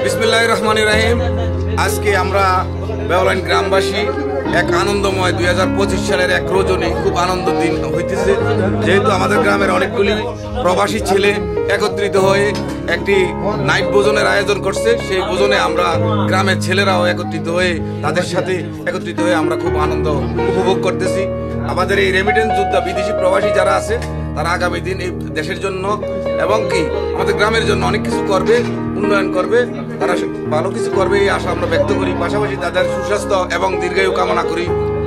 বিসমিল্লাহির রহমানির রহিম। আজকে আমরা বেওলাইন গ্রামবাসী এক আনন্দময় 2025 সালের এক রজনী খুব আনন্দ দিন হইতেছে, যেহেতু আমাদের গ্রামের অনেকগুলি প্রবাসী ছেলে একত্রিত হয়ে একটি নাইট ভোজনের আয়োজন করছে। সেই ভোজনে আমরা গ্রামের ছেলেরাও একত্রিত হয়ে তাদের সাথে একত্রিত হয়ে আমরা খুব আনন্দ উপভোগ করতেছি। আমাদের এই রেমিটেন্স যোদ্ধা বিদেশি প্রবাসী যারা আছে তারা আগামী দিন এই দেশের জন্য এবং কি আমাদের গ্রামের জন্য অনেক কিছু করবে, উন্নয়ন করবে, তারা ভালো কিছু করবে এই আশা আমরা ব্যক্ত করি। পাশাপাশি তাদের সুস্বাস্থ্য এবং দীর্ঘায়ু কামনা করি।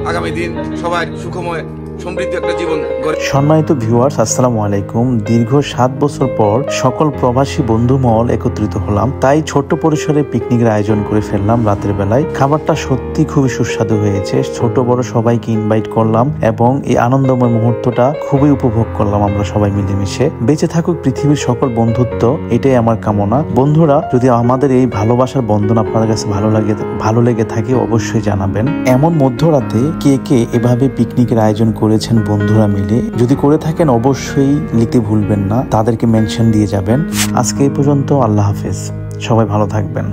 আগামী দিন সবাই সুখময় সমৃদ্ধ একটা জীবন গড়ে। সম্মানিত ভিউয়ার্স, আসসালামু আলাইকুম। দীর্ঘ 7 বছর পর সকল প্রবাসী বন্ধু মহল একত্রিত হলাম, তাই ছোট্ট পরিসরে পিকনিকের আয়োজন করে ফেললাম রাতের বেলায়। খাবারটা সত্যি খুবই সুস্বাদু হয়েছে। ছোট বড় সবাইকে ইনভাইট করলাম এবং এই আনন্দময় মুহূর্তটা খুবই উপভোগ করলাম আমরা সবাই মিলেমিশে। বেঁচে থাকুক পৃথিবীর সকল বন্ধুত্ব, এটাই আমার কামনা। বন্ধুরা, যদি আমাদের এই ভালোবাসার বন্ধন আপনাদের কাছে ভালো লেগে থাকে অবশ্যই জানাবেন। এমন মধ্যরাতে কে কে এভাবে পিকনিকের আয়োজন করেছেন বন্ধুরা মিলে, যদি করে থাকেন অবশ্যই লিখতে ভুলবেন না, তাদেরকে মেনশন দিয়ে যাবেন। আজকে এই পর্যন্ত, আল্লাহ হাফেজ, সবাই ভালো থাকবেন।